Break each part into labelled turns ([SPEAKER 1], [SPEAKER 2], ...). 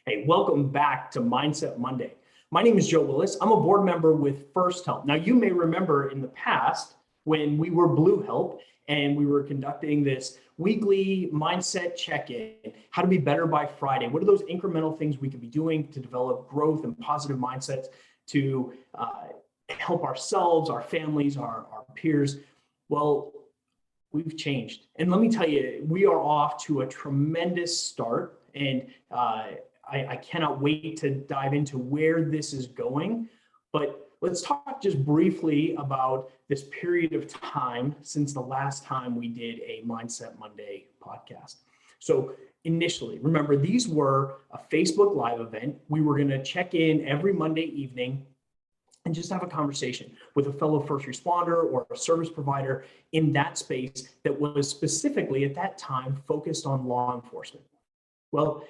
[SPEAKER 1] Hey, welcome back to Mindset Monday. My name is Joe Willis. I'm a board member with H.E.L.P. Now, you may remember in the past when we were H.E.L.P. and we were conducting this weekly mindset check-in, how to be better by Friday. What are those incremental things we could be doing to develop growth and positive mindsets to help ourselves, our families, our peers? Well, we've changed. And let me tell you, we are off to a tremendous start. And I cannot wait to dive into where this is going. But let's talk just briefly about this period of time since the last time we did a Mindset Monday podcast. So initially, remember, these were a Facebook Live event. We were going to check in every Monday evening and just have a conversation with a fellow first responder or a service provider in that space that was specifically at that time focused on law enforcement. Well,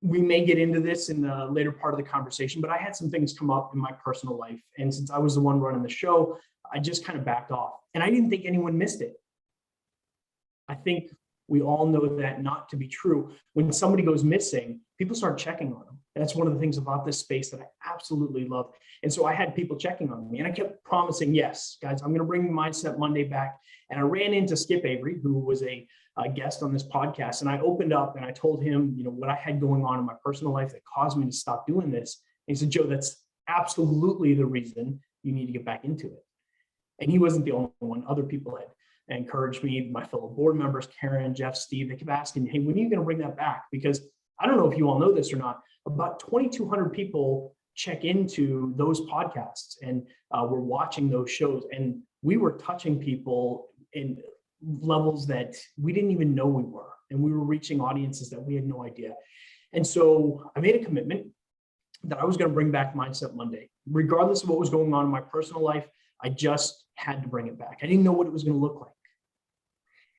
[SPEAKER 1] we may get into this in the later part of the conversation, but I had some things come up in my personal life. And since I was the one running the show, I just kind of backed off. And I didn't think anyone missed it. I think we all know that not to be true. When somebody goes missing, people start checking on them. That's one of the things about this space that I absolutely love. And so I had people checking on me and I kept promising, yes, guys, I'm going to bring Mindset Monday back. And I ran into Skip Avery, who was a guest on this podcast. And I opened up and I told him, what I had going on in my personal life that caused me to stop doing this. And he said, Joe, that's absolutely the reason you need to get back into it. And he wasn't the only one. Other people had encouraged me, my fellow board members, Karen, Jeff, Steve, they kept asking, hey, when are you going to bring that back? Because I don't know if you all know this or not, about 2,200 people check into those podcasts and we're watching those shows. And we were touching people in levels that we didn't even know we were. And we were reaching audiences that we had no idea. And so I made a commitment that I was going to bring back Mindset Monday. Regardless of what was going on in my personal life, I just had to bring it back. I didn't know what it was going to look like.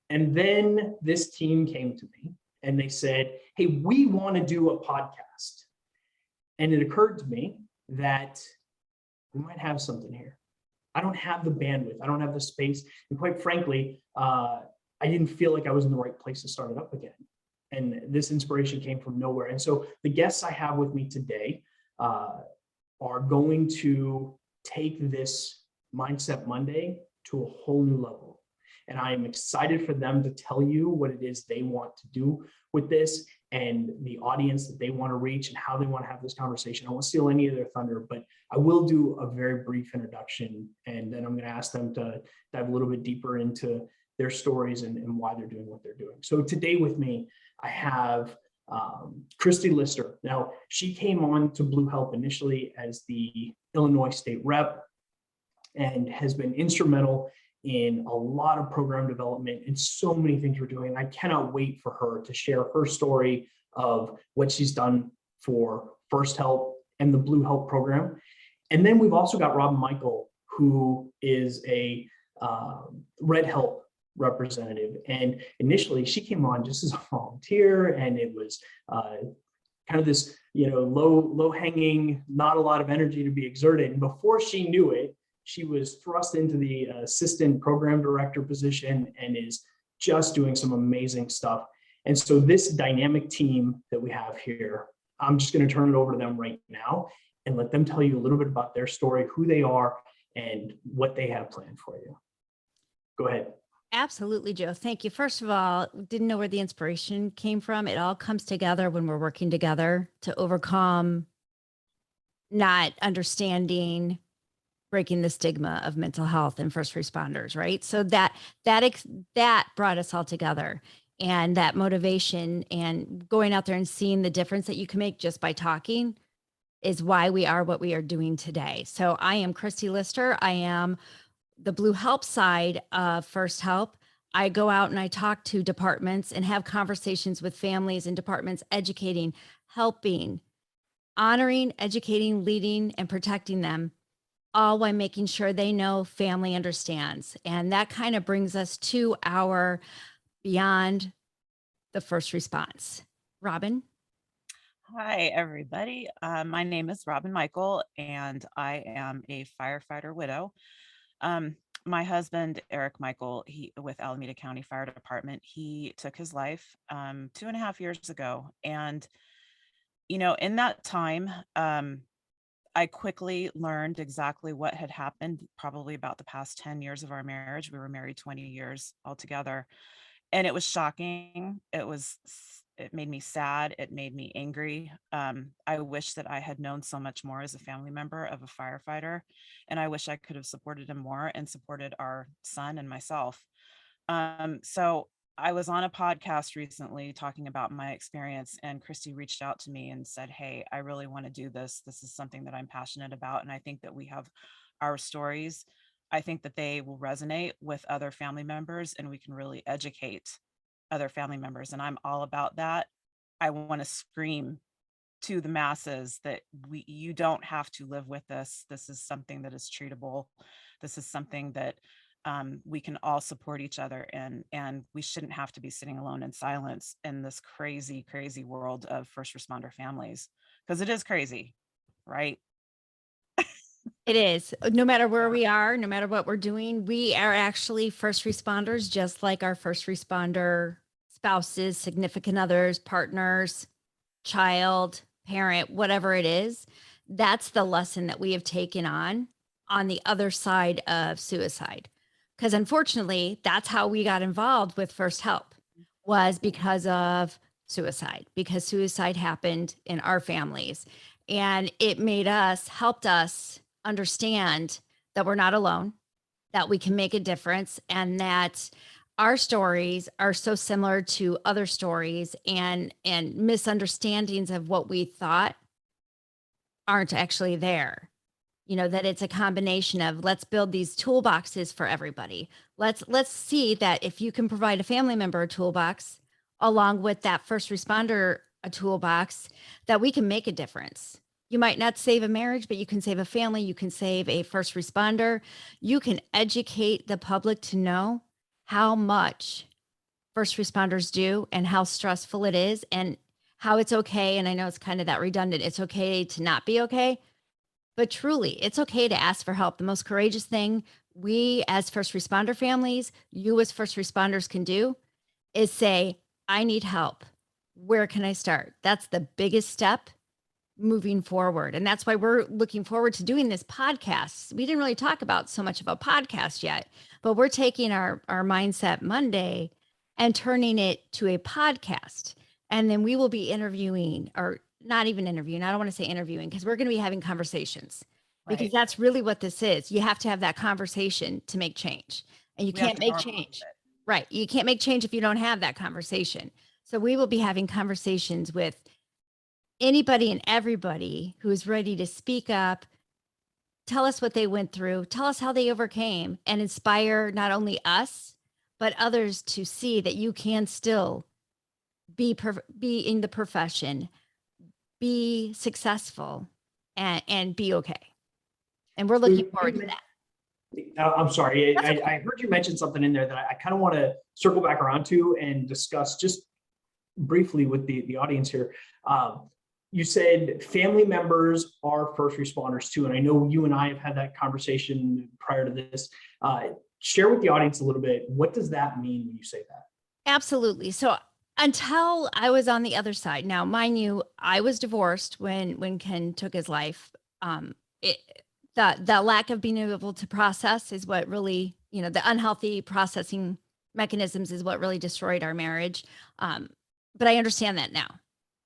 [SPEAKER 1] And then this team came to me and they said, hey, we want to do a podcast. And it occurred to me that we might have something here. I don't have the bandwidth. I don't have the space. And quite frankly, I didn't feel like I was in the right place to start it up again. And this inspiration came from nowhere. And so the guests I have with me today are going to take this Mindset Monday to a whole new level. And I am excited for them to tell you what it is they want to do with this and the audience that they want to reach and how they want to have this conversation. I won't steal any of their thunder, but I will do a very brief introduction. And then I'm going to ask them to dive a little bit deeper into their stories and why they're doing what they're doing. So today with me, I have Christy Lister. Now, she came on to H.E.L.P. initially as the Illinois state rep and has been instrumental in a lot of program development and so many things we're doing. I cannot wait for her to share her story of what she's done for H.E.L.P. and the H.E.L.P. program. And then we've also got Robin Michael, who is a Red H.E.L.P. representative. And initially she came on just as a volunteer and it was kind of this, low hanging, not a lot of energy to be exerted. And before she knew it, she was thrust into the assistant program director position and is just doing some amazing stuff. And so this dynamic team that we have here, I'm just going to turn it over to them right now and let them tell you a little bit about their story, who they are, and what they have planned for you. Go ahead.
[SPEAKER 2] Absolutely, Joe. Thank you. First of all, didn't know where the inspiration came from. It all comes together when we're working together to overcome not understanding, breaking the stigma of mental health and first responders, right? So that brought us all together, and that motivation and going out there and seeing the difference that you can make just by talking is why we are what we are doing today. So I am Christy Lister. I am the H.E.L.P. side of H.E.L.P. I go out and I talk to departments and have conversations with families and departments, educating, helping, honoring, educating, leading, and protecting them, all while making sure they know family understands. And that kind of brings us to our beyond the first response. Robin?
[SPEAKER 3] Hi, everybody. My name is Robin Michael, and I am a firefighter widow. My husband, Eric Michael, with Alameda County Fire Department, he took his life 2.5 years ago. And in that time, I quickly learned exactly what had happened probably about the past 10 years of our marriage. We were married 20 years altogether. And it was shocking. It made me sad. It made me angry. I wish that I had known so much more as a family member of a firefighter. And I wish I could have supported him more and supported our son and myself. So I was on a podcast recently talking about my experience, and Christy reached out to me and said, "Hey, I really want to do this. This is something that I'm passionate about. And I think that we have our stories. I think that they will resonate with other family members and we can really educate other family members." And I'm all about that. I want to scream to the masses that you don't have to live with this. This is something that is treatable. This is something that we can all support each other in, and we shouldn't have to be sitting alone in silence in this crazy, crazy world of first responder families, because it is crazy, right?
[SPEAKER 2] It is. No matter where
[SPEAKER 1] Yeah.
[SPEAKER 2] we are, no matter what we're doing, we are actually first responders, just like our first responder spouses, significant others, partners, child, parent, whatever it is. That's the lesson that we have taken on the other side of suicide. Because unfortunately, that's how we got involved with First Help, was because of suicide, because suicide happened in our families. And it helped us understand that we're not alone, that we can make a difference, and that our stories are so similar to other stories, and misunderstandings of what we thought aren't actually there. That it's a combination of, let's build these toolboxes for everybody. Let's see that if you can provide a family member a toolbox along with that first responder a toolbox, that we can make a difference. You might not save a marriage, but you can save a family, you can save a first responder. You can educate the public to know how much first responders do and how stressful it is, and how it's okay. And I know it's kind of that redundant. It's okay to not be okay, but truly, it's okay to ask for help. The most courageous thing we as first responder families, you as first responders can do is say, I need help. Where can I start? That's the biggest step moving forward. And that's why we're looking forward to doing this podcast. We didn't really talk about so much of a podcast yet, but we're taking our Mindset Monday and turning it to a podcast. And then we will be interviewing, or not even interviewing. I don't want to say interviewing, because we're going to be having conversations, because
[SPEAKER 3] Right.
[SPEAKER 2] that's really what this is. You have to have that conversation to make change, and you
[SPEAKER 3] We have
[SPEAKER 2] can't
[SPEAKER 3] to
[SPEAKER 2] make
[SPEAKER 3] normalize
[SPEAKER 2] change.
[SPEAKER 3] it.
[SPEAKER 2] Right. You can't make change if you don't have that conversation. So we will be having conversations with anybody and everybody who's ready to speak up, tell us what they went through, tell us how they overcame, and inspire not only us, but others to see that you can still be in the profession, be successful, and be okay. And we're
[SPEAKER 1] So
[SPEAKER 2] looking forward to that.
[SPEAKER 1] I'm sorry.
[SPEAKER 2] That's
[SPEAKER 1] I heard you mention something in there that I kind of want to circle back around to and discuss just briefly with the audience here. You said family members are first responders too. And I know you and I have had that conversation prior to this. Share with the audience a little bit. What does that mean when you say that?
[SPEAKER 2] Absolutely. So until I was on the other side, now mind you, I was divorced when Ken took his life. It, the lack of being able to process is what really, the unhealthy processing mechanisms is what really destroyed our marriage. But I understand that now.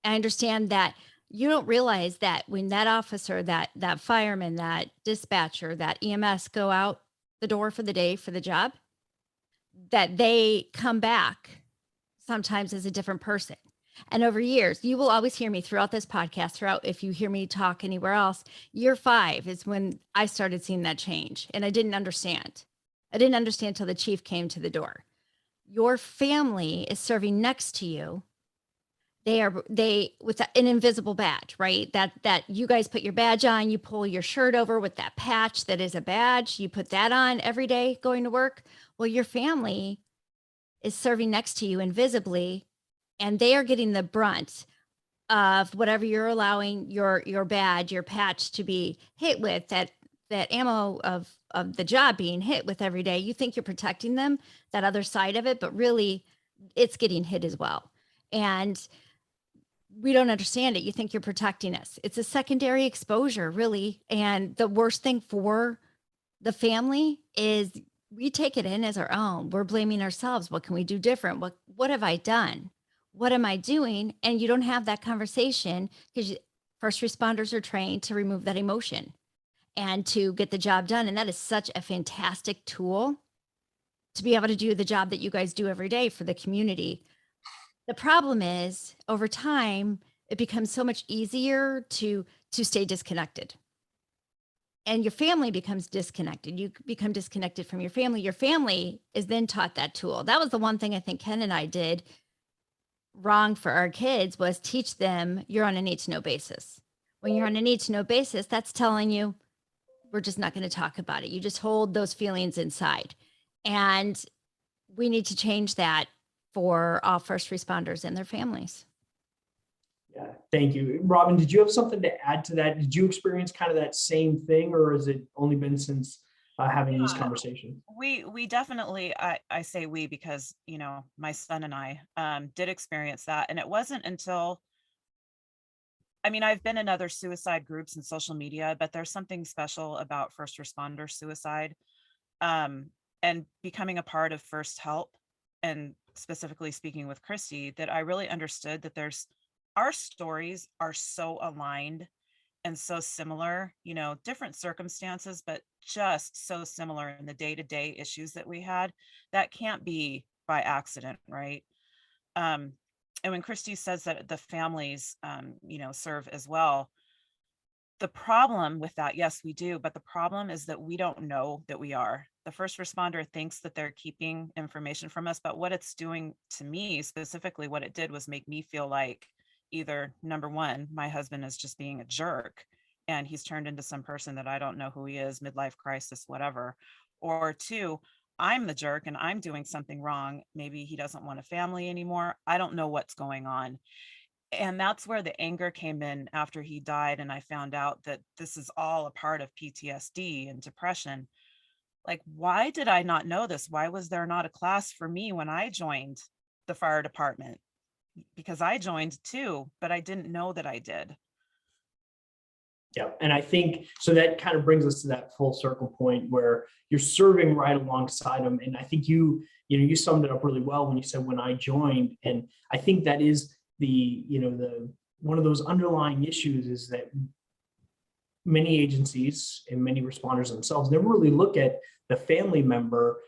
[SPEAKER 2] I understand that you don't realize that when that officer, that fireman, that dispatcher, that EMS go out the door for the day for the job, that they come back sometimes as a different person. And over years, you will always hear me throughout this podcast, if you hear me talk anywhere else, year 5 is when I started seeing that change. And I didn't understand. I didn't understand until the chief came to the door. Your family is serving next to you. They with an invisible badge, right? That you guys put your badge on, you pull your shirt over with that patch that is a badge. You put that on every day going to work. Well, your family is serving next to you invisibly, and they are getting the brunt of whatever you're allowing your badge, your patch to be hit with, that ammo of the job being hit with every day. You think you're protecting them, that other side of it, but really it's getting hit as well. And we don't understand it. You think you're protecting us. It's a secondary exposure, really. And the worst thing for the family is we take it in as our own. We're blaming ourselves. What can we do different? What have I done? What am I doing? And you don't have that conversation because first responders are trained to remove that emotion and to get the job done. And that is such a fantastic tool to be able to do the job that you guys do every day for the community. The problem is over time, it becomes so much easier to stay disconnected. And your family becomes disconnected. You become disconnected from your family. Your family is then taught that tool. That was the one thing I think Ken and I did wrong for our kids was teach them you're on a need to know basis. When you're on a need to know basis, that's telling you we're just not going to talk about it. You just hold those feelings inside. And we need to change that for all first responders and their families.
[SPEAKER 1] Yeah, thank you. Robin, did you have something to add to that? Did you experience kind of that same thing, or has it only been since having these conversations?
[SPEAKER 3] We definitely, I say we because, you know, my son and I did experience that. And it wasn't until, I mean, I've been in other suicide groups and social media, but there's something special about first responder suicide. And becoming a part of First Help, and specifically speaking with Christy, that I really understood that our stories are so aligned and so similar, you know, different circumstances, but just so similar in the day-to-day issues that we had. That can't be by accident, right? And when Christy says that the families, you know, serve as well, the problem with that, yes, we do, but the problem is that we don't know that we are. The first responder thinks that they're keeping information from us, but what it's doing to me specifically, what it did was make me feel like either number one, my husband is just being a jerk and he's turned into some person that I don't know who he is, midlife crisis, whatever. Or two, I'm the jerk and I'm doing something wrong. Maybe he doesn't want a family anymore. I don't know what's going on. And that's where the anger came in after he died. And I found out that this is all a part of PTSD and depression. Like, why did I not know this? Why was there not a class for me when I joined the fire department? Because I joined too, but I didn't know that I did.
[SPEAKER 1] Yeah, and I think so that kind of brings us to that full circle point where you're serving right alongside them. And I think you summed it up really well when you said when I joined. And I think that is the one of those underlying issues is that many agencies and many responders themselves never really look at the family member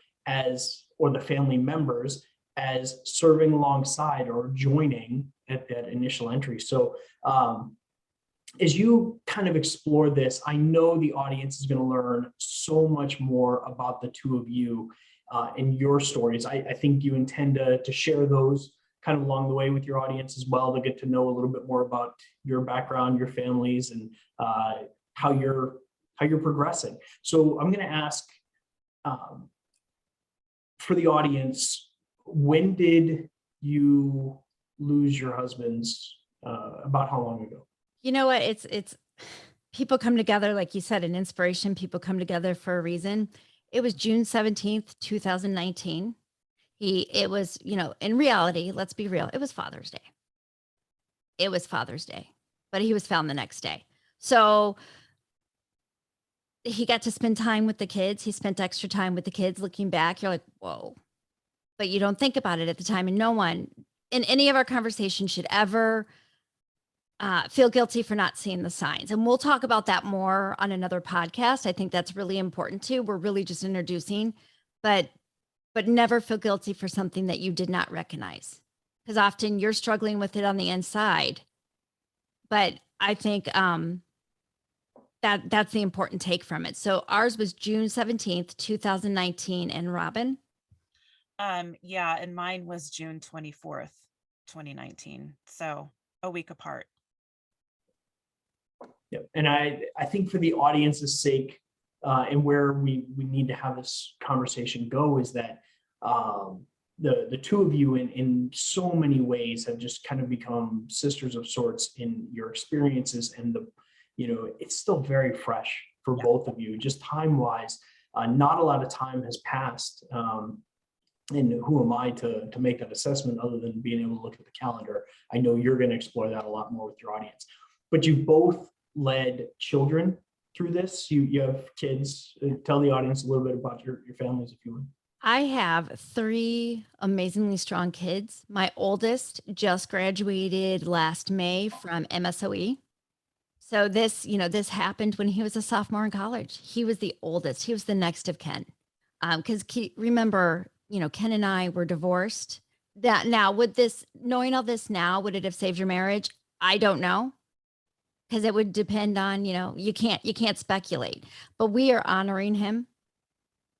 [SPEAKER 1] or the family members as serving alongside or joining at that initial entry. So as you kind of explore this, I know the audience is going to learn so much more about the two of you and your stories. I think you intend to share those kind of along the way with your audience as well, to get to know a little bit more about your background, your families, and how you're progressing. So I'm going to ask for the audience, when did you lose your husbands? About how long ago?
[SPEAKER 2] You know what? It's people come together, like you said, an inspiration. People come together for a reason. It was June 17th, 2019. It was, in reality, let's be real, it was Father's Day. It was Father's Day, but he was found the next day. So he got to spend time with the kids. He spent extra time with the kids. Looking back, you're like, whoa, but you don't think about it at the time. And no one in any of our conversations should ever feel guilty for not seeing the signs. And we'll talk about that more on another podcast. I think that's really important too. We're really just introducing, but never feel guilty for something that you did not recognize, because often you're struggling with it on the inside. But I think that's the important take from it. So ours was June 17th, 2019. And Robin?
[SPEAKER 3] Yeah, and mine was June 24th, 2019. So a week apart.
[SPEAKER 1] Yeah, and I think for the audience's sake, and where we need to have this conversation go is that the two of you in so many ways have just kind of become sisters of sorts in your experiences, and it's still very fresh for both of you, just time wise. Not a lot of time has passed And who am I to make that assessment other than being able to look at the calendar? I know you're going to explore that a lot more with your audience, but you both led children through this. You have kids. Tell the audience a little bit about your families, if you would.
[SPEAKER 2] I have 3 amazingly strong kids. My oldest just graduated last May from MSOE. So this, this happened when he was a sophomore in college. He was the oldest. He was the next of kin. Because remember, Ken and I were divorced. That now, knowing all this now, would it have saved your marriage? I don't know. Because it would depend on, you can't speculate. But we are honoring him,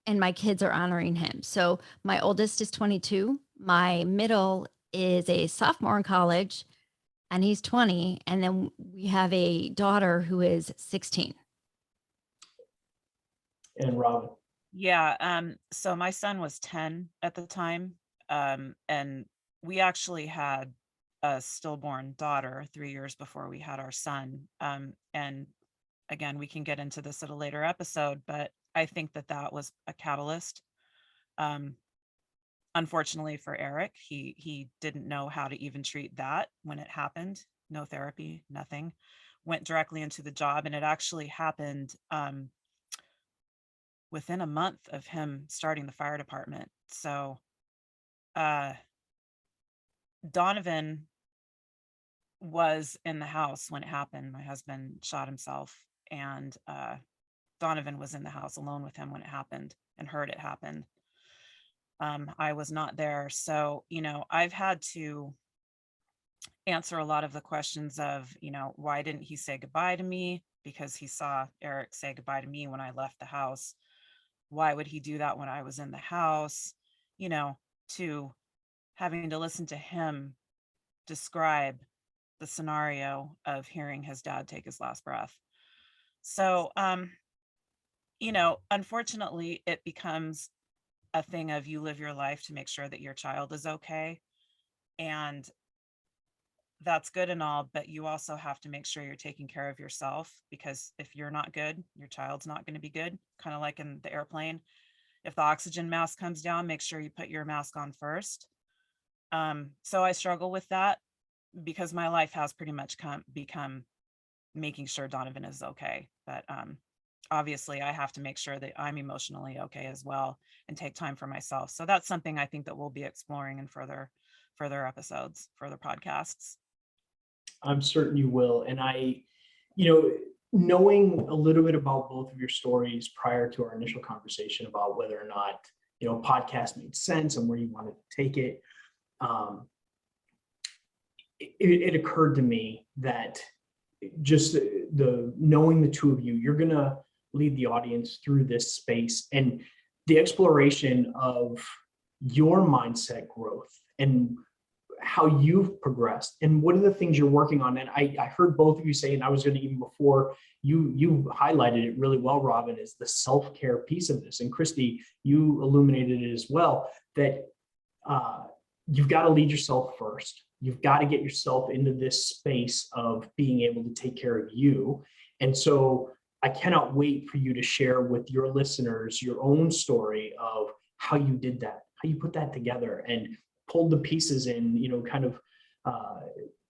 [SPEAKER 2] and my kids are honoring him. So my oldest is 22. My middle is a sophomore in college, and he's 20. And then we have a daughter who is 16.
[SPEAKER 1] And Robin.
[SPEAKER 3] Yeah. So my son was 10 at the time. And we actually had a stillborn daughter 3 years before we had our son. And again, we can get into this at a later episode, but I think that was a catalyst. Unfortunately for Eric, he didn't know how to even treat that when it happened. No therapy, nothing. Went directly into the job, and it actually happened within a month of him starting the fire department. So Donovan was in the house when it happened. My husband shot himself, and Donovan was in the house alone with him when it happened and heard it happen. I was not there. So, I've had to answer a lot of the questions of, why didn't he say goodbye to me? Because he saw Eric say goodbye to me when I left the house. Why would he do that when I was in the house? To having to listen to him describe the scenario of hearing his dad take his last breath. So, unfortunately, it becomes a thing of you live your life to make sure that your child is okay. And that's good and all, but you also have to make sure you're taking care of yourself, because if you're not good, your child's not going to be good. Kind of like in the airplane. If the oxygen mask comes down, make sure you put your mask on first. So I struggle with that because my life has pretty much become making sure Donovan is okay. But obviously I have to make sure that I'm emotionally okay as well and take time for myself. So that's something I think that we'll be exploring in further episodes, further podcasts.
[SPEAKER 1] I'm certain you will. And knowing a little bit about both of your stories prior to our initial conversation about whether or not, podcast made sense and where you wanted to take it, it occurred to me that just the knowing the two of you, you're going to lead the audience through this space and the exploration of your mindset growth and how you've progressed and what are the things you're working on. And I heard both of you say, and I was going to, even before you highlighted it really well, Robin, is the self-care piece of this. And Christy, you illuminated it as well, that you've got to lead yourself first. You've got to get yourself into this space of being able to take care of you. And so I cannot wait for you to share with your listeners your own story of how you did that, how you put that together and pulled the pieces in, kind of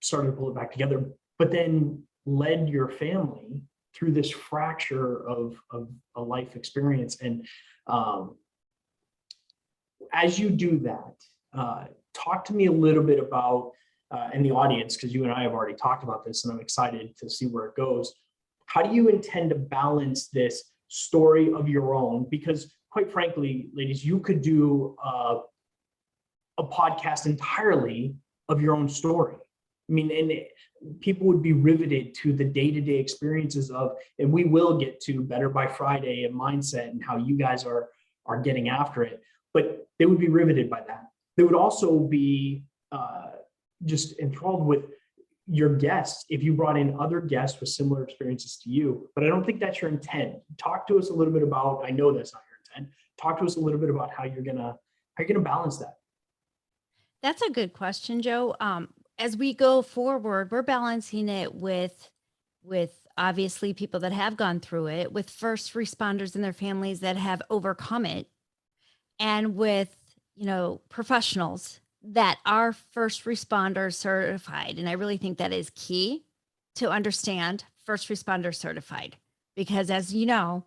[SPEAKER 1] started to pull it back together, but then led your family through this fracture of a life experience. And as you do that, talk to me a little bit about, and the audience, because you and I have already talked about this and I'm excited to see where it goes. How do you intend to balance this story of your own? Because quite frankly, ladies, you could do a podcast entirely of your own story. I mean, and people would be riveted to the day-to-day experiences of, and we will get to Better by Friday and mindset and how you guys are getting after it, but they would be riveted by that. They would also be just enthralled with your guests if you brought in other guests with similar experiences to you, but I don't think that's your intent. Talk to us a little bit about, I know that's not your intent. Talk to us a little bit about how you're gonna balance that.
[SPEAKER 2] That's a good question, Joe. As we go forward, we're balancing it with obviously people that have gone through it, with first responders and their families that have overcome it, and with professionals that are first responder certified. And I really think that is key to understand first responder certified, because as you know,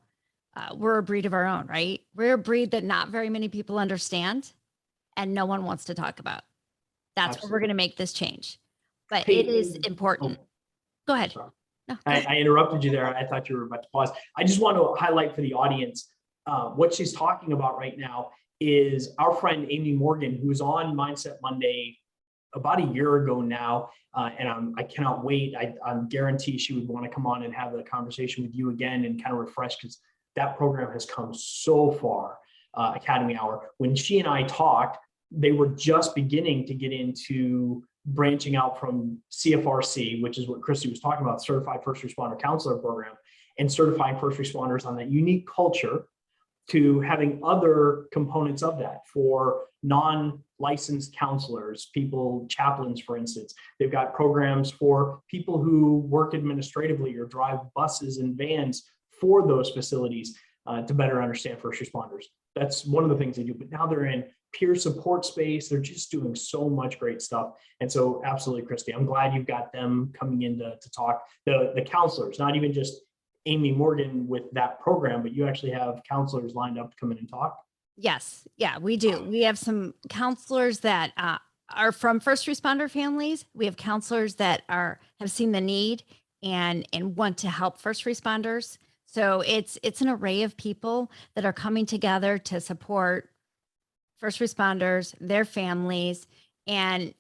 [SPEAKER 2] we're a breed of our own, right? We're a breed that not very many people understand and no one wants to talk about. That's where we're
[SPEAKER 1] Absolutely.
[SPEAKER 2] going to make this change. But
[SPEAKER 1] Hey,
[SPEAKER 2] it is
[SPEAKER 1] and-
[SPEAKER 2] important.
[SPEAKER 1] oh,
[SPEAKER 2] Go ahead.
[SPEAKER 1] sorry.
[SPEAKER 2] No, go ahead.
[SPEAKER 1] I interrupted you there. I thought you were about to pause. I just want to highlight for the audience, what she's talking about right now is our friend Amy Morgan, who was on Mindset Monday about a year ago now. And I cannot wait. I'm guarantee she would want to come on and have a conversation with you again and kind of refresh, because that program has come so far, Academy Hour. When she and I talked, they were just beginning to get into branching out from CFRC, which is what Christy was talking about, Certified First Responder Counselor Program, and certifying first responders on that unique culture, to having other components of that for non-licensed counselors, people, chaplains, for instance. They've got programs for people who work administratively or drive buses and vans for those facilities, to better understand first responders. That's one of the things they do. But now they're in peer support space. They're just doing so much great stuff. And so absolutely, Christy, I'm glad you've got them coming in to talk. The counselors, not even just Amy Morgan with that program, but you actually have counselors lined up to come in and talk.
[SPEAKER 2] Yes. Yeah, we do. We have some counselors that are from first responder families. We have counselors that have seen the need and want to help first responders. So it's an array of people that are coming together to support first responders, their families, and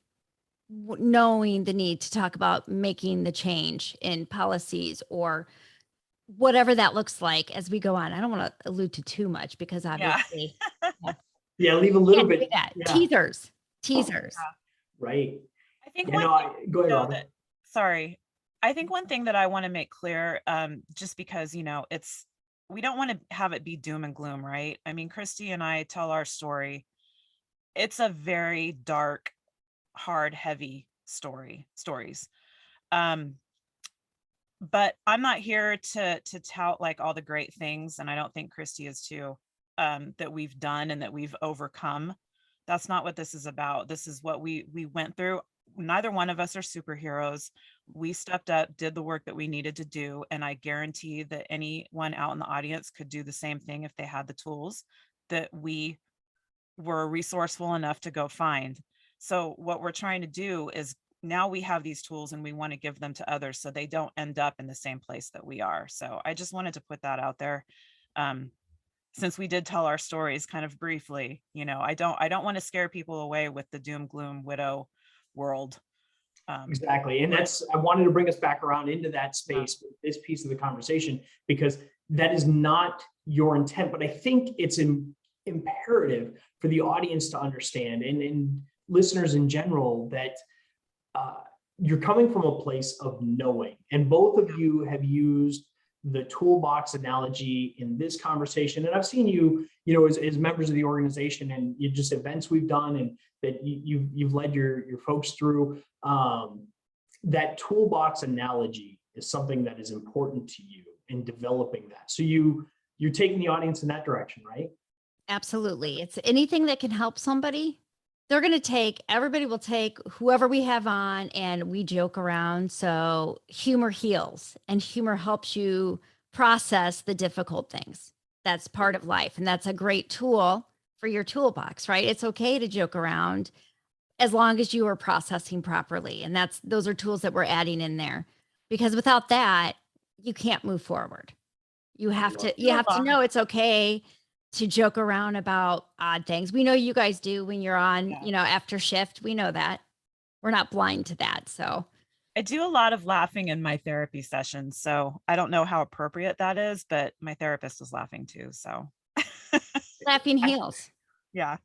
[SPEAKER 2] knowing the need to talk about making the change in policies or whatever that looks like as we go on. I don't want to allude to too much because obviously,
[SPEAKER 1] Yeah, leave a little
[SPEAKER 2] can't do
[SPEAKER 1] bit.
[SPEAKER 2] that.
[SPEAKER 1] Yeah,
[SPEAKER 2] Teasers.
[SPEAKER 1] right.
[SPEAKER 3] I think
[SPEAKER 1] You
[SPEAKER 3] one
[SPEAKER 1] know,
[SPEAKER 3] thing,
[SPEAKER 1] go ahead,
[SPEAKER 3] though,
[SPEAKER 1] Robin.
[SPEAKER 3] that, sorry, I think one thing that I want to make clear, just because, we don't want to have it be doom and gloom, right? I mean, Christy and I tell our story. It's a very dark, hard, heavy stories. Um, but I'm not here to tout like all the great things, and I don't think Christy is too, that we've done and that we've overcome. That's not what this is about. This is what we went through. Neither one of us are superheroes. We stepped up, did the work that we needed to do, and I guarantee that anyone out in the audience could do the same thing if they had the tools that we were resourceful enough to go find. So what we're trying to do is, now we have these tools and we want to give them to others so they don't end up in the same place that we are. So I just wanted to put that out there. Since we did tell our stories kind of briefly, I don't want to scare people away with the doom gloom widow world.
[SPEAKER 1] Exactly. And I wanted to bring us back around into that space with this piece of the conversation, because that is not your intent. But I think it's imperative for the audience to understand, and listeners in general, that you're coming from a place of knowing. And both of you have used the toolbox analogy in this conversation. And I've seen you, as members of the organization, and just events we've done and that you've led your folks through. That toolbox analogy is something that is important to you in developing that. So you're taking the audience in that direction, right?
[SPEAKER 2] Absolutely. It's anything that can help somebody. Everybody will take whoever we have on, and we joke around. So humor heals, and humor helps you process the difficult things. That's part of life. And that's a great tool for your toolbox, right? It's okay to joke around as long as you are processing properly. And those are tools that we're adding in there, because without that, you can't move forward. You have to know it's okay to joke around about odd things. We know you guys do when you're on, after shift. We know that. We're not blind to that. So
[SPEAKER 3] I do a lot of laughing in my therapy sessions. So I don't know how appropriate that is, but my therapist is laughing too. So
[SPEAKER 2] laughing heals.
[SPEAKER 3] Yeah.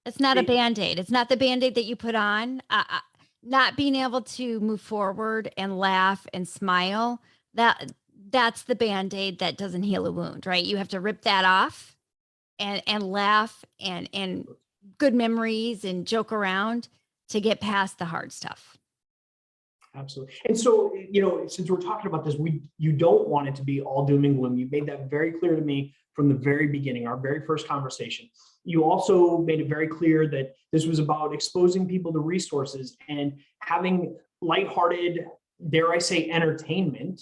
[SPEAKER 2] It's not a Band-Aid. It's not the Band-Aid that you put on. Not being able to move forward and laugh and smile, that's the Band-Aid that doesn't heal a wound, right? You have to rip that off and laugh and good memories and joke around to get past the hard stuff.
[SPEAKER 1] Absolutely. And so, since we're talking about this, you don't want it to be all doom and gloom. You made that very clear to me from the very beginning, our very first conversation. You also made it very clear that this was about exposing people to resources and having lighthearted, dare I say, entertainment.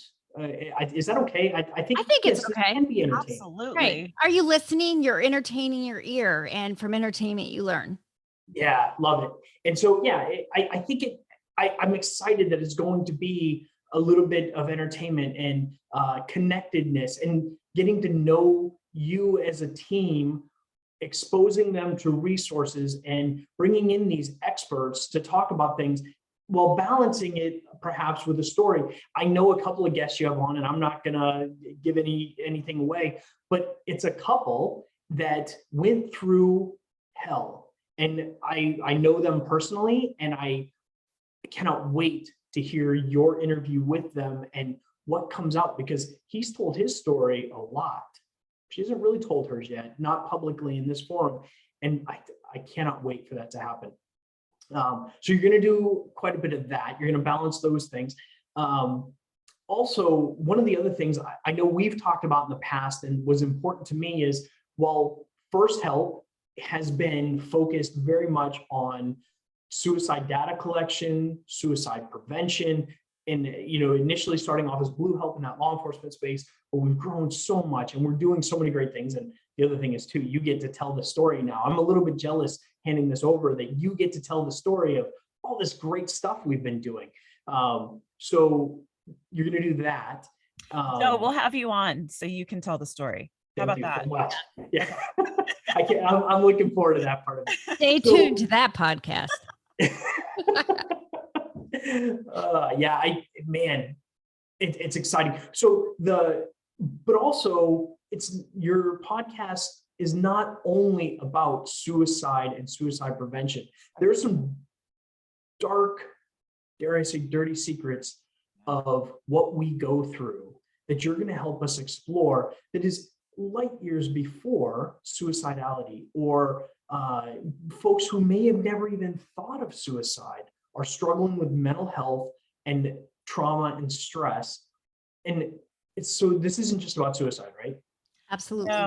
[SPEAKER 1] Is that okay? I think
[SPEAKER 2] I think it's
[SPEAKER 1] this
[SPEAKER 2] okay.
[SPEAKER 1] can be entertaining.
[SPEAKER 3] Absolutely.
[SPEAKER 2] Right. Are you listening? You're entertaining your ear, and from entertainment, you learn.
[SPEAKER 1] Yeah, love it. And so, yeah, I think I'm excited that it's going to be a little bit of entertainment and connectedness and getting to know you as a team, exposing them to resources and bringing in these experts to talk about things while balancing it perhaps with a story. I know a couple of guests you have on, and I'm not going to give anything away, but it's a couple that went through hell. And I know them personally, and I cannot wait to hear your interview with them and what comes out, because he's told his story a lot. She hasn't really told hers yet, not publicly in this forum. And I cannot wait for that to happen. So you're going to do quite a bit of that. You're going to balance those things. Also, one of the other things I know we've talked about in the past and was important to me is, while First Help has been focused very much on suicide data collection, suicide prevention, and initially starting off as Blue Help in that law enforcement space, but we've grown so much and we're doing so many great things. And the other thing is too, you get to tell the story now. I'm a little bit jealous handing this over that you get to tell the story of all this great stuff we've been doing. So you're going to do that.
[SPEAKER 3] So we'll have you on so you can tell the story. How about that?
[SPEAKER 1] So much. Yeah. I'm looking forward to that part of it.
[SPEAKER 2] Stay tuned to that podcast.
[SPEAKER 1] Yeah, it's exciting. So but also it's, your podcast is not only about suicide and suicide prevention. There's some dark, dare I say, dirty secrets of what we go through that you're going to help us explore, that is light years before suicidality, or folks who may have never even thought of suicide are struggling with mental health and trauma and stress. And so this isn't just about suicide, right?
[SPEAKER 2] Absolutely.
[SPEAKER 3] No.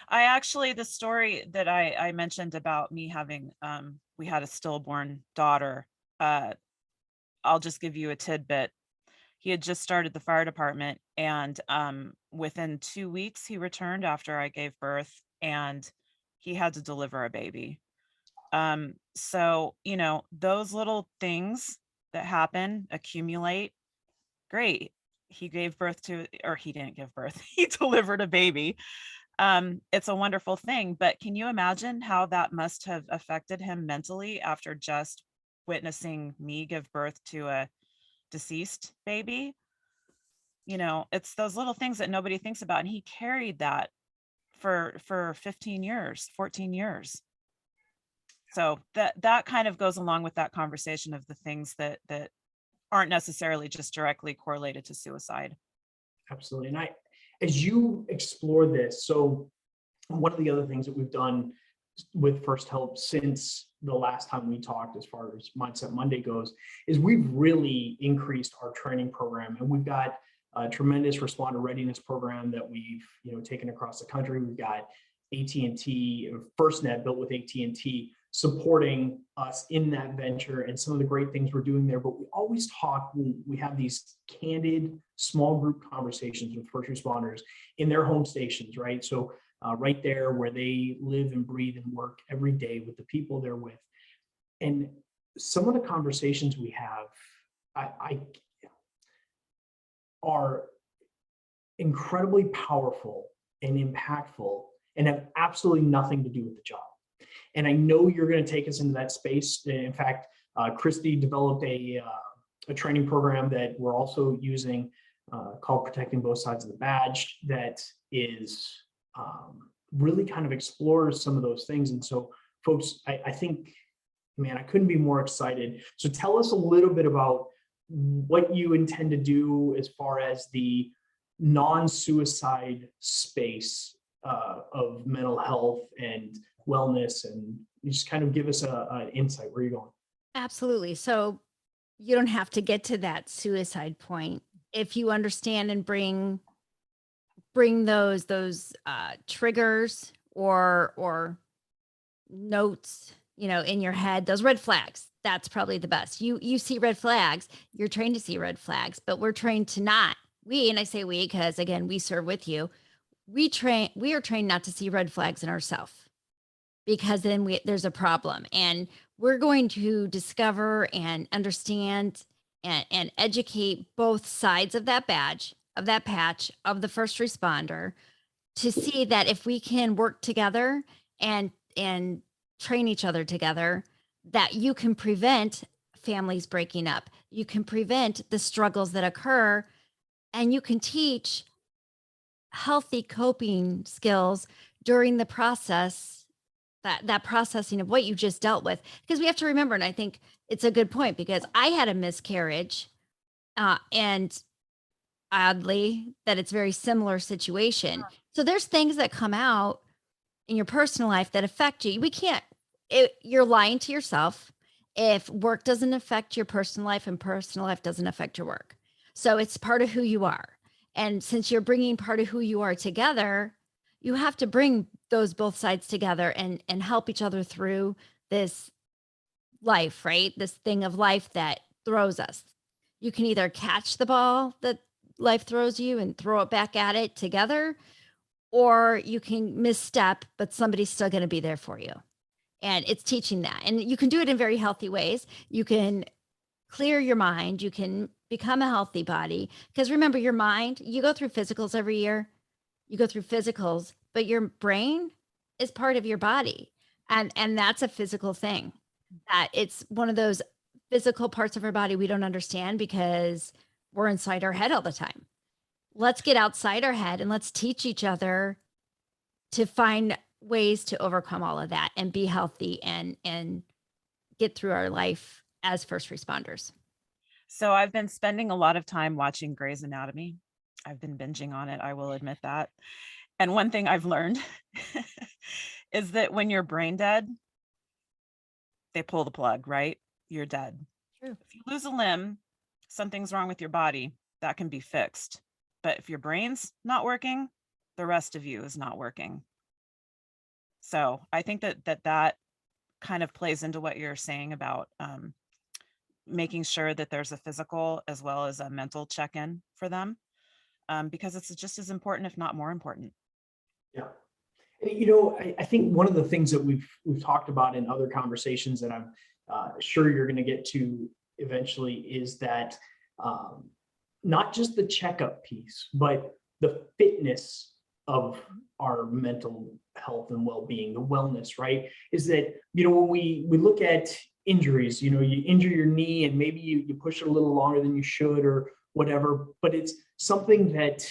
[SPEAKER 3] I actually, the story that I mentioned about me having, we had a stillborn daughter. I'll just give you a tidbit. He had just started the fire department, and within 2 weeks, he returned after I gave birth, and he had to deliver a baby. So, those little things that happen accumulate. Great. He gave birth to, or he didn't give birth, he delivered a baby. It's a wonderful thing, but can you imagine how that must have affected him mentally after just witnessing me give birth to a deceased baby? It's those little things that nobody thinks about, and he carried that for 15 years, 14 years. So that kind of goes along with that conversation of the things that aren't necessarily just directly correlated to suicide.
[SPEAKER 1] Absolutely. And as you explore this, so one of the other things that we've done with First Help since the last time we talked, as far as Mindset Monday goes, is we've really increased our training program, and we've got a tremendous responder readiness program that we've taken across the country. We've got AT&T, FirstNet, built with AT&T, supporting us in that venture and some of the great things we're doing there. But we always talk, we have these candid small group conversations with first responders in their home stations, right? So right there where they live and breathe and work every day with the people they're with. And some of the conversations we have are incredibly powerful and impactful and have absolutely nothing to do with the job. And I know you're going to take us into that space. In fact, Christy developed a training program that we're also using called Protecting Both Sides of the Badge, that is really kind of explores some of those things. And so folks, I think, man, I couldn't be more excited. So tell us a little bit about what you intend to do as far as the non-suicide space of mental health and wellness, and you just kind of give us an insight where you're going.
[SPEAKER 2] Absolutely. So you don't have to get to that suicide point if you understand and bring those triggers or notes, in your head, those red flags. That's probably the best. You see red flags, you're trained to see red flags, but we're trained to not. And I say we because again, we serve with you. We are trained not to see red flags in ourselves, because then there's a problem, and we're going to discover and understand and educate both sides of that badge, of that patch, of the first responder, to see that if we can work together and train each other together, that you can prevent families breaking up, you can prevent the struggles that occur, and you can teach healthy coping skills during the process, that processing of what you just dealt with. Because we have to remember, and I think it's a good point, because I had a miscarriage, and oddly, that it's very similar situation. So there's things that come out in your personal life that affect you. We can't, you're lying to yourself if work doesn't affect your personal life and personal life doesn't affect your work. So it's part of who you are. And since you're bringing part of who you are together, you have to bring those both sides together and help each other through this life, right? This thing of life that throws us. You can either catch the ball that life throws you and throw it back at it together, or you can misstep, but somebody's still going to be there for you. And it's teaching that. And you can do it in very healthy ways. You can clear your mind. You can become a healthy body. Because remember, your mind, you go through physicals every year, you go through physicals, but your brain is part of your body. And that's a physical thing. That it's one of those physical parts of our body we don't understand because we're inside our head all the time. Let's get outside our head and let's teach each other to find ways to overcome all of that and be healthy and get through our life as first responders.
[SPEAKER 3] So I've been spending a lot of time watching Grey's Anatomy. I've been binging on it, I will admit that. And one thing I've learned is that when you're brain dead, they pull the plug, right? You're dead.
[SPEAKER 2] True.
[SPEAKER 3] If you lose a limb, something's wrong with your body, that can be fixed. But if your brain's not working, the rest of you is not working. So I think that kind of plays into what you're saying about making sure that there's a physical as well as a mental check-in for them, because it's just as important, if not more important.
[SPEAKER 1] Yeah. I think one of the things that we've talked about in other conversations that I'm sure you're going to get to eventually is that not just the checkup piece, but the fitness of our mental health and well-being, the wellness, right? Is that, when we look at injuries, you injure your knee and maybe you push it a little longer than you should or whatever, but it's something that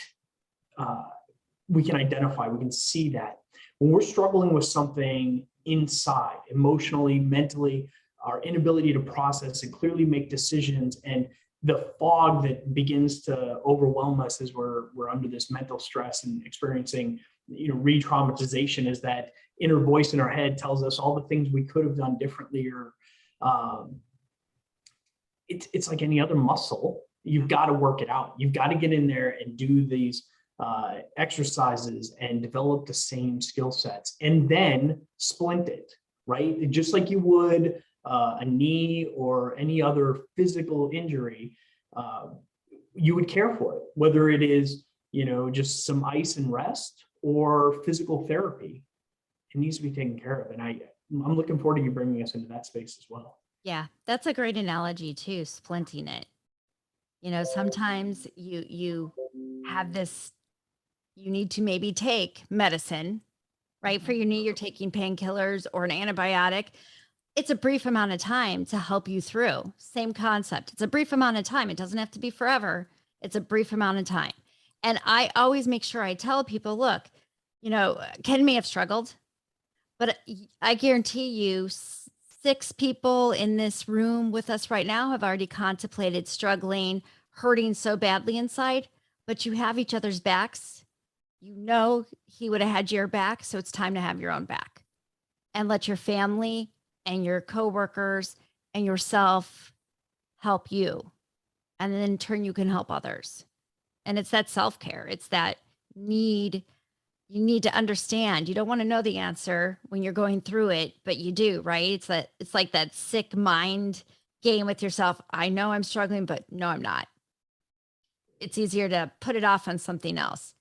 [SPEAKER 1] we can identify, we can see that. When we're struggling with something inside, emotionally, mentally, our inability to process and clearly make decisions, and the fog that begins to overwhelm us as we're under this mental stress and experiencing, re-traumatization, is that inner voice in our head tells us all the things we could have done differently, or it's like any other muscle. You've got to work it out. You've got to get in there and do these exercises and develop the same skill sets, and then splint it, right? Just like you would a knee or any other physical injury, you would care for it, whether it is, just some ice and rest or physical therapy. It needs to be taken care of. And I'm looking forward to you bringing us into that space as well.
[SPEAKER 2] Yeah, that's a great analogy too, splinting it. Sometimes you have this, you need to maybe take medicine, right? For your knee, you're taking painkillers or an antibiotic. It's a brief amount of time to help you through. Same concept. It's a brief amount of time. It doesn't have to be forever. It's a brief amount of time. And I always make sure I tell people, look, Ken may have struggled, but I guarantee you 6 people in this room with us right now have already contemplated struggling, hurting so badly inside, but you have each other's backs. He would have had your back, so it's time to have your own back. And let your family and your coworkers and yourself help you. And then in turn, you can help others. And it's that self-care. It's that need. You need to understand. You don't want to know the answer when you're going through it, but you do, right? It's like that sick mind game with yourself. I know I'm struggling, but no, I'm not. It's easier to put it off on something else.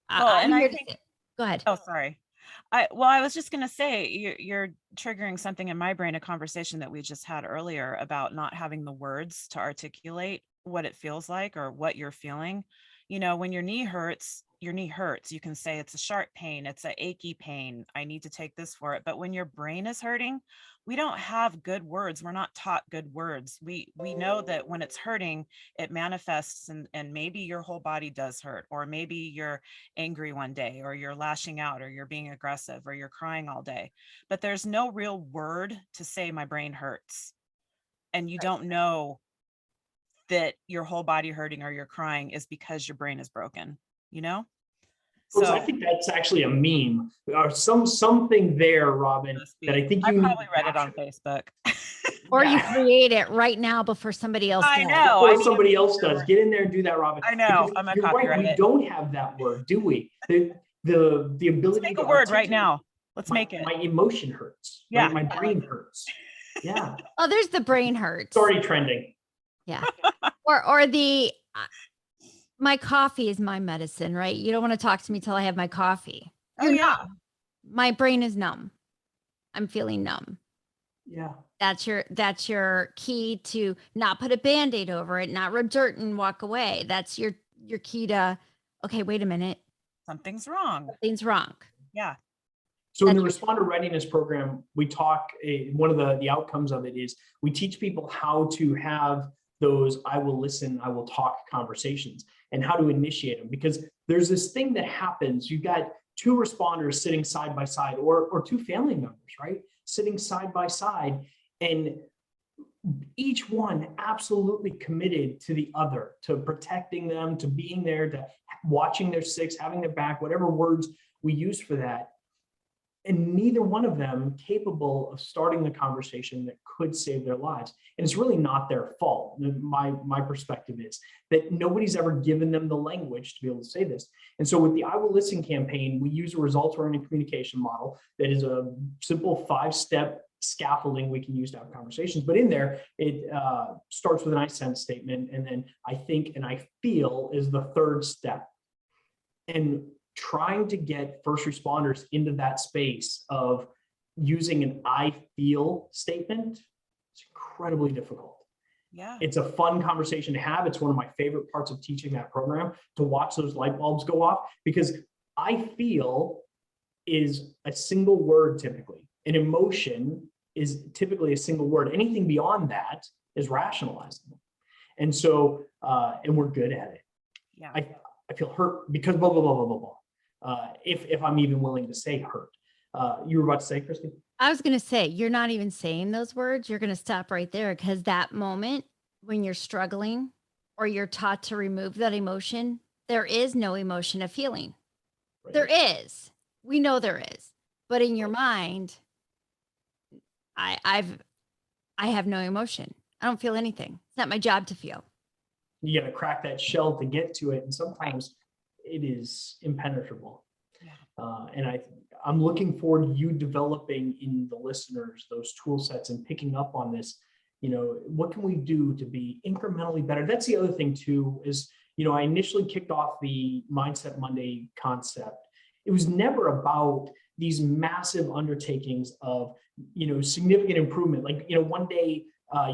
[SPEAKER 3] Well,
[SPEAKER 2] I'm
[SPEAKER 3] and I
[SPEAKER 2] here to
[SPEAKER 3] think,
[SPEAKER 2] say, go ahead.
[SPEAKER 3] oh, sorry. I was just going to say, you're triggering something in my brain, a conversation that we just had earlier about not having the words to articulate what it feels like or what you're feeling. You know, when your knee hurts, your knee hurts. You can say it's a sharp pain, it's a achy pain. I need to take this for it. But when your brain is hurting, we don't have good words. We're not taught good words. We know that when it's hurting, it manifests and maybe your whole body does hurt, or maybe you're angry one day, or you're lashing out, or you're being aggressive, or you're crying all day. But there's no real word to say my brain hurts. And you don't know that your whole body hurting or you're crying is because your brain is broken, you know?
[SPEAKER 1] Coach, I
[SPEAKER 3] So
[SPEAKER 1] think that's actually a meme or something there, Robin, that I think
[SPEAKER 3] I
[SPEAKER 1] you need
[SPEAKER 3] probably
[SPEAKER 1] to
[SPEAKER 3] read it on
[SPEAKER 1] capture.
[SPEAKER 3] Facebook.
[SPEAKER 2] Or you
[SPEAKER 1] Yeah.
[SPEAKER 2] create it right now before somebody else
[SPEAKER 3] I
[SPEAKER 2] does.
[SPEAKER 3] know.
[SPEAKER 1] Or
[SPEAKER 3] I need to
[SPEAKER 1] somebody
[SPEAKER 3] make
[SPEAKER 1] else does.
[SPEAKER 3] sure.
[SPEAKER 1] Get in there and do that, Robin.
[SPEAKER 3] I know.
[SPEAKER 1] Because
[SPEAKER 3] I'm gonna
[SPEAKER 1] you're right,
[SPEAKER 3] copyright
[SPEAKER 1] we
[SPEAKER 3] it.
[SPEAKER 1] don't have that word, do we? The
[SPEAKER 3] Let's
[SPEAKER 1] ability
[SPEAKER 3] make
[SPEAKER 1] to
[SPEAKER 3] a word right
[SPEAKER 1] articulate
[SPEAKER 3] now. Let's make it.
[SPEAKER 1] my emotion hurts.
[SPEAKER 3] Yeah.
[SPEAKER 1] Right? My brain hurts. Yeah.
[SPEAKER 2] Oh, there's the brain hurts.
[SPEAKER 1] It's already trending.
[SPEAKER 2] Yeah. Or the my coffee is my medicine, right? You don't want to talk to me till I have my coffee.
[SPEAKER 3] Oh yeah.
[SPEAKER 2] Numb. My brain is numb. I'm feeling numb.
[SPEAKER 1] Yeah.
[SPEAKER 2] That's your key to not put a Band-Aid over it, not rub dirt and walk away. That's your key to, okay, wait a minute.
[SPEAKER 3] Something's wrong.
[SPEAKER 2] Something's wrong.
[SPEAKER 3] Yeah.
[SPEAKER 1] So in the
[SPEAKER 2] That's
[SPEAKER 1] responder readiness program, we talk, one of the outcomes of it is we teach people how to have those I will listen, I will talk conversations and how to initiate them. Because there's this thing that happens. You've got two responders sitting side by side, or two family members, right? Sitting side by side, and each one absolutely committed to the other, to protecting them, to being there, to watching their six, having their back, whatever words we use for that. And neither one of them capable of starting the conversation that could save their lives. And it's really not their fault. My perspective is that nobody's ever given them the language to be able to say this. And so with the I Will Listen campaign, we use a results-oriented communication model that is a simple 5-step scaffolding we can use to have conversations. But in there, it starts with an I sense statement, and then I think and I feel is the third step. And trying to get first responders into that space of using an I feel statement, it's incredibly difficult.
[SPEAKER 3] Yeah.
[SPEAKER 1] It's a fun conversation to have. It's one of my favorite parts of teaching that program, to watch those light bulbs go off, because I feel is a single word typically. An emotion is typically a single word. Anything beyond that is rationalizing. And so, and we're good at it.
[SPEAKER 3] Yeah.
[SPEAKER 1] I feel hurt because blah, blah, blah, blah, blah, blah. If I'm even willing to say hurt. You were about to say, Christy?
[SPEAKER 2] I was going to say, you're not even saying those words. You're going to stop right there, because that moment when you're struggling or you're taught to remove that emotion, there is no emotion of feeling.
[SPEAKER 1] Right.
[SPEAKER 2] There is. We know there is. But in your mind, I have no emotion. I don't feel anything. It's not my job to feel.
[SPEAKER 1] You got to crack that shell to get to it. And sometimes it is impenetrable.
[SPEAKER 3] Yeah.
[SPEAKER 1] And I'm looking forward to you developing in the listeners those tool sets and picking up on this. You know, what can we do to be incrementally better? That's the other thing too, is, you know, I initially kicked off the Mindset Monday concept. It was never about these massive undertakings of, you know, significant improvement. Like, you know, one day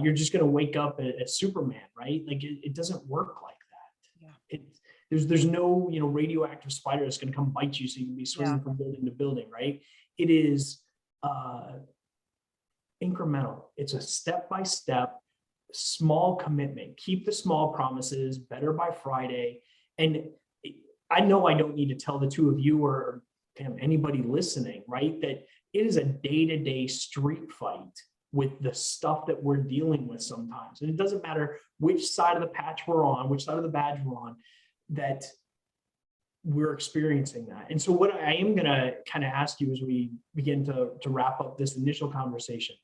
[SPEAKER 1] you're just going to wake up as Superman, right? Like it doesn't work like that.
[SPEAKER 3] Yeah.
[SPEAKER 1] There's no, you know, radioactive spider that's going to come bite you so you can be swinging from building to building, right? It is incremental. It's a step-by-step, small commitment. Keep the small promises, better by Friday. And I know I don't need to tell the two of you or anybody listening, right, that it is a day-to-day street fight with the stuff that we're dealing with sometimes. And it doesn't matter which side of the patch we're on, which side of the badge we're on, that we're experiencing that. And so what I am going to kind of ask you as we begin to wrap up this initial conversation,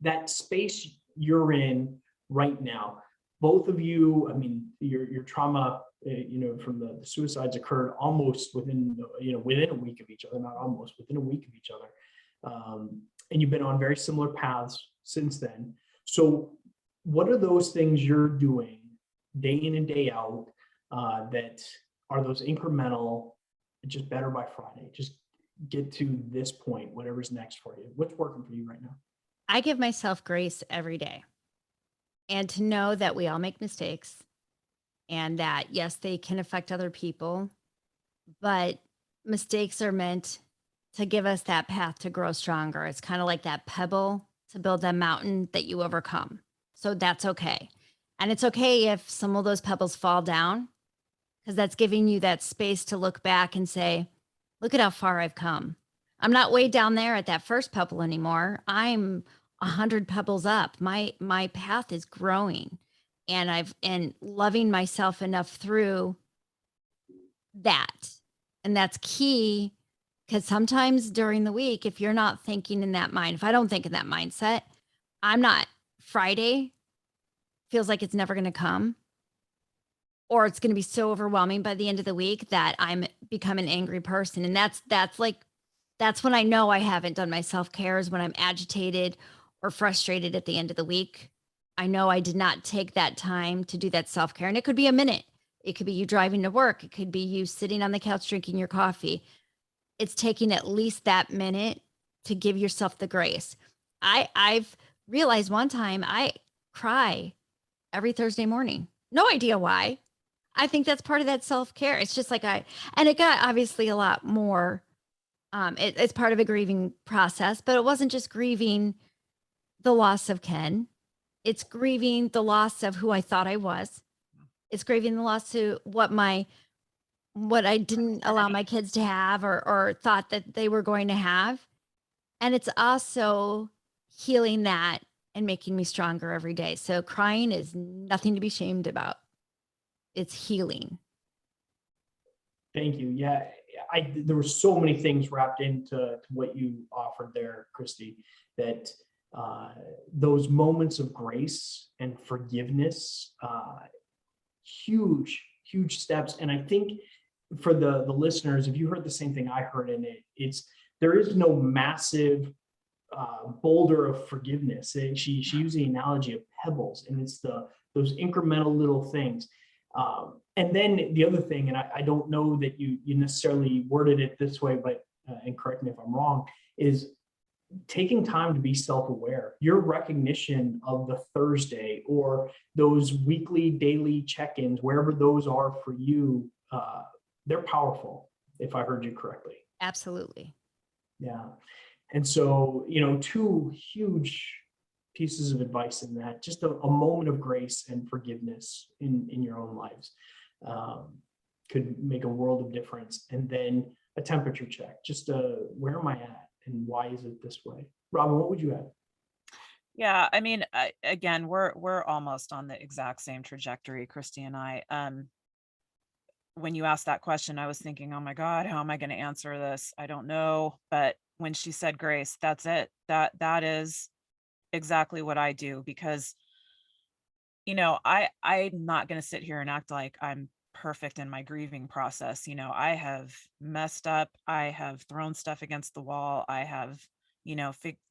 [SPEAKER 1] that space you're in right now. Both of you, I mean, your trauma, from the suicides occurred almost within, within a week of each other, not almost, within a week of each other. And you've been on very similar paths since then. So what are those things you're doing day in and day out that are those incremental, just better by Friday, just get to this point, whatever's next for you? What's working for you right now?
[SPEAKER 2] I give myself grace every day, and to know that we all make mistakes and that, yes, they can affect other people, but mistakes are meant to give us that path to grow stronger. It's kind of like that pebble to build that mountain that you overcome. So that's okay. And it's okay if some of those pebbles fall down, because that's giving you that space to look back and say, look at how far I've come. I'm not way down there at that first pebble anymore. I'm 100 pebbles up. My path is growing, and and loving myself enough through that. And that's key, because sometimes during the week, if you're not thinking in that mind, if I don't think in that mindset, I'm not, Friday feels like it's never going to come, or it's going to be so overwhelming by the end of the week that I'm become an angry person. And that's when I know I haven't done my self-care, is when I'm agitated or frustrated at the end of the week. I know I did not take that time to do that self-care. And it could be a minute. It could be you driving to work. It could be you sitting on the couch drinking your coffee. It's taking at least that minute to give yourself the grace. I've realized one time I cry every Thursday morning. No idea why. I think that's part of that self-care. It's just like and it got obviously a lot more. It's part of a grieving process, but it wasn't just grieving the loss of Ken. It's grieving the loss of who I thought I was. It's grieving the loss to what I didn't allow my kids to have, or thought that they were going to have. And it's also healing that and making me stronger every day. So crying is nothing to be ashamed about. It's healing.
[SPEAKER 1] Thank you. Yeah, there were so many things wrapped into what you offered there, Christy, that those moments of grace and forgiveness, huge steps. And I think for the listeners, if you heard the same thing I heard in it, there is no massive boulder of forgiveness. And she used the analogy of pebbles, and it's those incremental little things. And then the other thing, and I don't know that you necessarily worded it this way, but and correct me if I'm wrong, is taking time to be self-aware. Your recognition of the Thursday or those weekly, daily check-ins, wherever those are for you, they're powerful, if I heard you correctly.
[SPEAKER 2] Absolutely.
[SPEAKER 1] Yeah. And so, two huge pieces of advice in that, just a moment of grace and forgiveness in your own lives could make a world of difference. And then a temperature check, just where am I at and why is it this way? Robin, what would you add?
[SPEAKER 3] Yeah, I mean, again, we're almost on the exact same trajectory, Christy and I. When you asked that question, I was thinking, oh my God, how am I going to answer this? I don't know. But when she said grace, that's it. That is exactly what I do, because I'm not going to sit here and act like I'm perfect in my grieving process. I have messed up. I have thrown stuff against the wall. I have,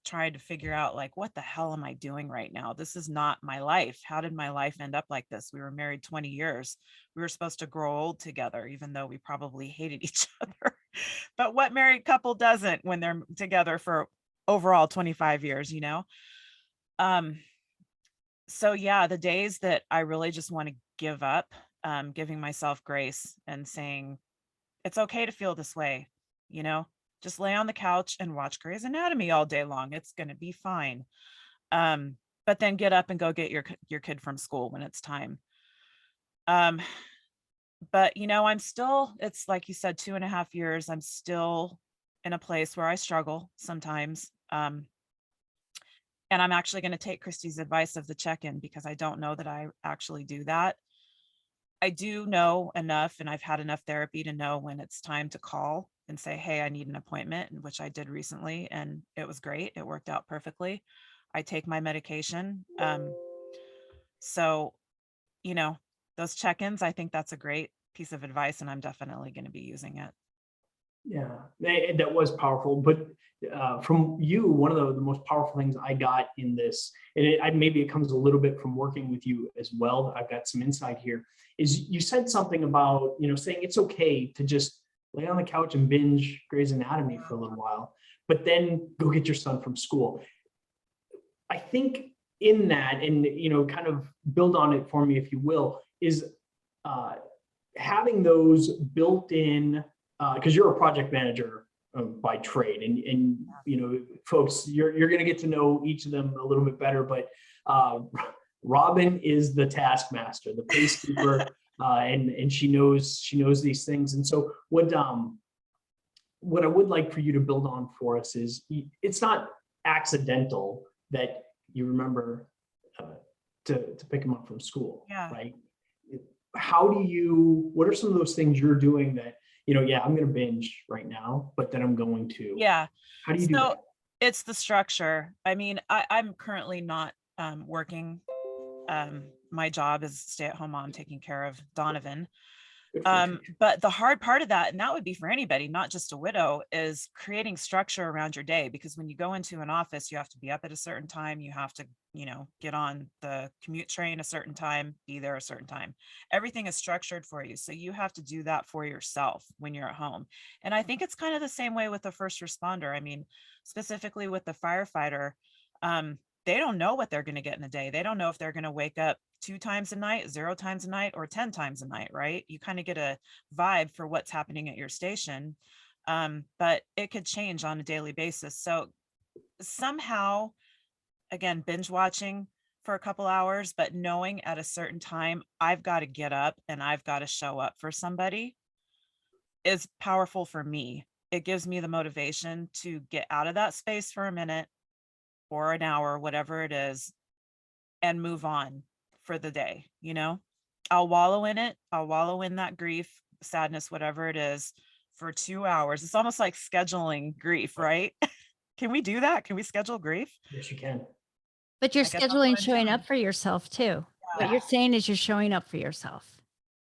[SPEAKER 3] tried to figure out, like, what the hell am I doing right now? This is not my life. How did my life end up like this? We were married 20 years. We were supposed to grow old together, even though we probably hated each other. But what married couple doesn't when they're together for overall 25 years? Um, so yeah, the days that I really just want to give up, giving myself grace and saying, it's okay to feel this way, you know, just lay on the couch and watch Grey's Anatomy all day long. It's going to be fine. But then get up and go get your kid from school when it's time. But it's like you said, 2.5 years, I'm still in a place where I struggle sometimes. And I'm actually going to take Christy's advice of the check-in, because I don't know that I actually do that. I do know enough, and I've had enough therapy to know when it's time to call and say, hey, I need an appointment, which I did recently, and it was great. It worked out perfectly. I take my medication. So, those check-ins, I think that's a great piece of advice, and I'm definitely going to be using it.
[SPEAKER 1] Yeah, that was powerful. But from you, one of the most powerful things I got in this, and maybe it comes a little bit from working with you as well. I've got some insight here. Is you said something about saying it's okay to just lay on the couch and binge Grey's Anatomy for a little while, but then go get your son from school. I think in that, and kind of build on it for me, if you will, is having those built in, because you're a project manager by trade, and folks, you're going to get to know each of them a little bit better. But Robin is the taskmaster, the pacekeeper, and she knows these things. And so what I would like for you to build on for us is, it's not accidental that you remember to pick him up from school,
[SPEAKER 3] Yeah.
[SPEAKER 1] right? What are some of those things you're doing that, I'm going to binge right now, but then I'm going to,
[SPEAKER 3] Yeah.
[SPEAKER 1] how do you do that?
[SPEAKER 3] It's the structure. I mean, I'm currently not working. My job is stay-at-home mom taking care of Donovan.
[SPEAKER 1] Good for you.
[SPEAKER 3] But the hard part of that, and that would be for anybody, not just a widow, is creating structure around your day. Because when you go into an office, you have to be up at a certain time. You have to, get on the commute train a certain time, be there a certain time. Everything is structured for you. So you have to do that for yourself when you're at home. And I think it's kind of the same way with the first responder. I mean, specifically with the firefighter, they don't know what they're going to get in a day. They don't know if they're going to wake up 2 times a night, 0 times a night, or 10 times a night, right? You kind of get a vibe for what's happening at your station. But it could change on a daily basis. So somehow, again, binge watching for a couple hours, but knowing at a certain time, I've got to get up and I've got to show up for somebody is powerful for me. It gives me the motivation to get out of that space for a minute or an hour, whatever it is, and move on for the day. I'll wallow in it. I'll wallow in that grief, sadness, whatever it is, for 2 hours. It's almost like scheduling grief, right? Can we do that? Can we schedule grief?
[SPEAKER 1] Yes, you can.
[SPEAKER 2] But you're
[SPEAKER 3] I guess that's what
[SPEAKER 2] scheduling
[SPEAKER 3] I'm
[SPEAKER 2] showing
[SPEAKER 3] doing.
[SPEAKER 2] up for yourself too. What
[SPEAKER 1] Yeah.
[SPEAKER 2] you're saying is you're showing up for yourself.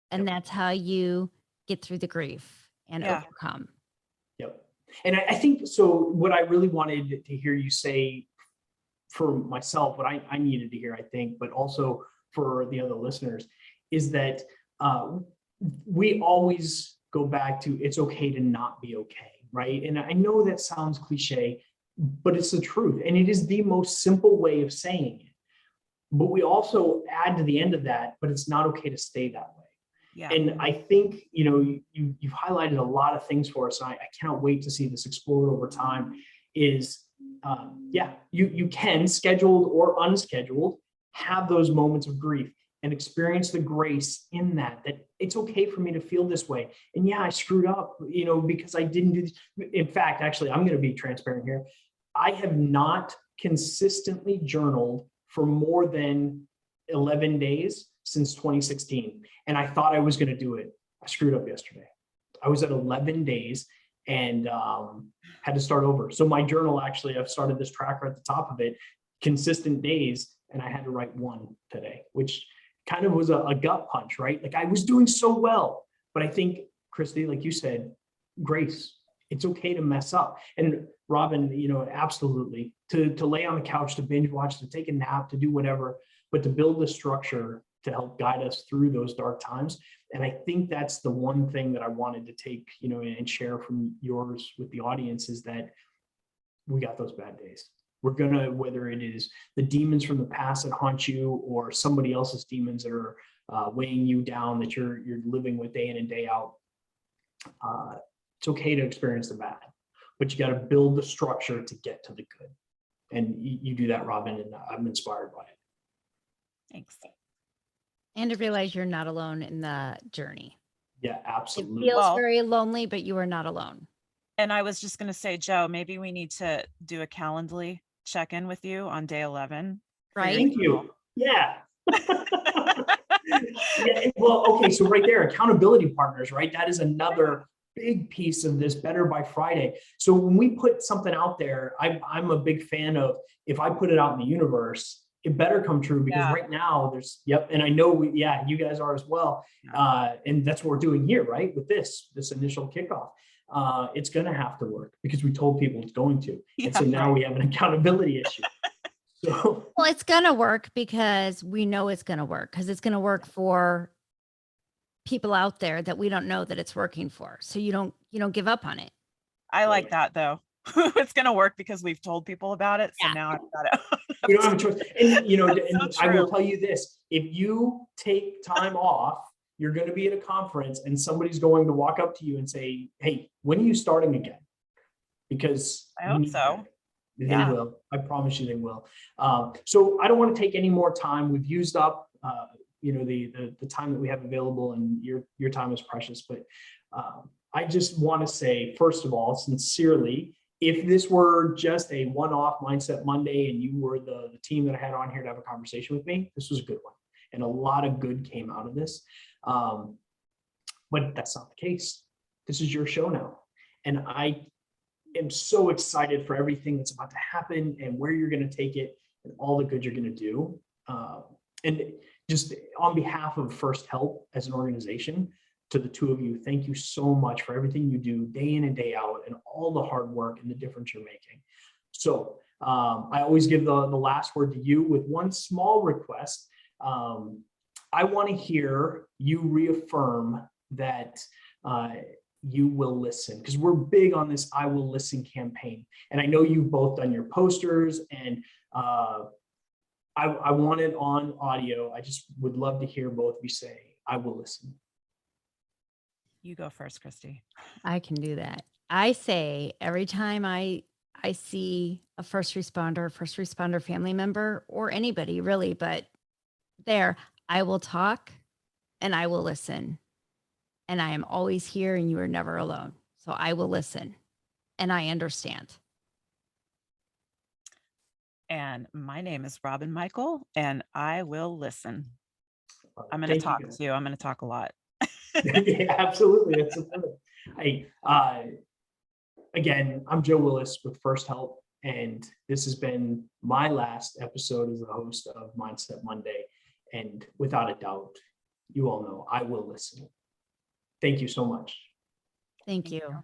[SPEAKER 2] And
[SPEAKER 1] Yep.
[SPEAKER 2] that's how you get through the grief and
[SPEAKER 3] Yeah.
[SPEAKER 2] overcome.
[SPEAKER 1] Yep. And I think, so what I really wanted to hear you say for myself, what I needed to hear, I think, but also for the other listeners, is that we always go back to, it's okay to not be okay, right? And I know that sounds cliche, but it's the truth. And it is the most simple way of saying it. But we also add to the end of that, but it's not okay to stay that way.
[SPEAKER 3] Yeah.
[SPEAKER 1] And I think, you've highlighted a lot of things for us. And I cannot wait to see this explode over time. Is you can, scheduled or unscheduled, have those moments of grief and experience the grace in that it's okay for me to feel this way. And yeah, I screwed up, because I didn't do this. In fact, actually, I'm going to be transparent here. I have not consistently journaled for more than 11 days since 2016. And I thought I was going to do it. I screwed up yesterday. I was at 11 days and had to start over. So my journal, actually, I've started this tracker at the top of it, consistent days, and I had to write one today, which kind of was a gut punch, right? Like, I was doing so well, but I think, Christy, like you said, grace. It's okay to mess up. And Robin, absolutely, to lay on the couch, to binge watch, to take a nap, to do whatever, but to build the structure to help guide us through those dark times. And I think that's the one thing that I wanted to take, and share from yours with the audience, is that we got those bad days. We're gonna, whether it is the demons from the past that haunt you or somebody else's demons that are weighing you down, that you're living with day in and day out. It's okay to experience the bad, but you got to build the structure to get to the good. And you do that, Robin, and I'm inspired by it.
[SPEAKER 3] Thanks.
[SPEAKER 2] And to realize you're not alone in the journey.
[SPEAKER 1] Yeah,
[SPEAKER 2] It
[SPEAKER 1] absolutely.
[SPEAKER 2] feels
[SPEAKER 3] Well,
[SPEAKER 2] very lonely, but you are not alone.
[SPEAKER 3] And I was just going to say, Joe, maybe we need to do a Calendly check-in with you on day 11.
[SPEAKER 2] Right?
[SPEAKER 1] Thank you. Yeah. Yeah. Well, okay. So right there, accountability partners, right? That is another big piece of this Better by Friday. So when we put something out there, I'm a big fan of, if I put it out in the universe, it better come true, because
[SPEAKER 3] Yeah.
[SPEAKER 1] right now there's, yep. And I know, you guys are as well. And that's what we're doing here, right? With this initial kickoff. It's going to have to work because we told people it's going to. And so now we have an accountability issue. So,
[SPEAKER 2] Well, it's going to work because we know it's going to work, because it's going to work for people out there that we don't know that it's working for. So you don't give up on it.
[SPEAKER 3] I like that though. It's going to work because we've told people about it. So
[SPEAKER 2] Yeah.
[SPEAKER 3] now I've got to.
[SPEAKER 1] we don't have a choice. And, you know,
[SPEAKER 3] That's
[SPEAKER 1] and
[SPEAKER 3] so
[SPEAKER 1] I will
[SPEAKER 3] true.
[SPEAKER 1] tell you this, if you take time off, you're going to be at a conference and somebody's going to walk up to you and say, hey, when are you starting again? Because
[SPEAKER 3] I
[SPEAKER 1] you
[SPEAKER 3] hope
[SPEAKER 1] need
[SPEAKER 3] so.
[SPEAKER 1] that. They
[SPEAKER 3] Yeah.
[SPEAKER 1] will. I promise you they will. So I don't want to take any more time. We've used up, you know, the time that we have available, and your time is precious. But I just want to say, first of all, sincerely, if this were just a one-off Mindset Monday and you were the team that I had on here to have a conversation with me, this was a good one. And a lot of good came out of this. But that's not the case. This is your show now. And I am so excited for everything that's about to happen and where you're going to take it and all the good you're going to do. And just on behalf of First Help as an organization, to the two of you, thank you so much for everything you do day in and day out and all the hard work and the difference you're making. So I always give the last word to you with one small request. I want to hear you reaffirm that you will listen, because we're big on this I will listen campaign. And I know you've both done your posters, and I want it on audio. I just would love to hear both of you say, I will listen.
[SPEAKER 3] You go first, Christy.
[SPEAKER 2] I can do that. I say every time I see a first responder family member, or anybody really, but I will talk and I will listen. And I am always here and you are never alone. So I will listen and I understand.
[SPEAKER 3] And my name is Robin Michael, and I will listen. I'm going to
[SPEAKER 1] Thank
[SPEAKER 3] talk
[SPEAKER 1] you, guys.
[SPEAKER 3] too. I'm going to talk a lot.
[SPEAKER 1] Yeah, absolutely. That's again, I'm Joe Willis with First Help, and this has been my last episode as the host of Mindset Monday. And without a doubt, you all know I will listen. Thank you so much.
[SPEAKER 2] Thank you.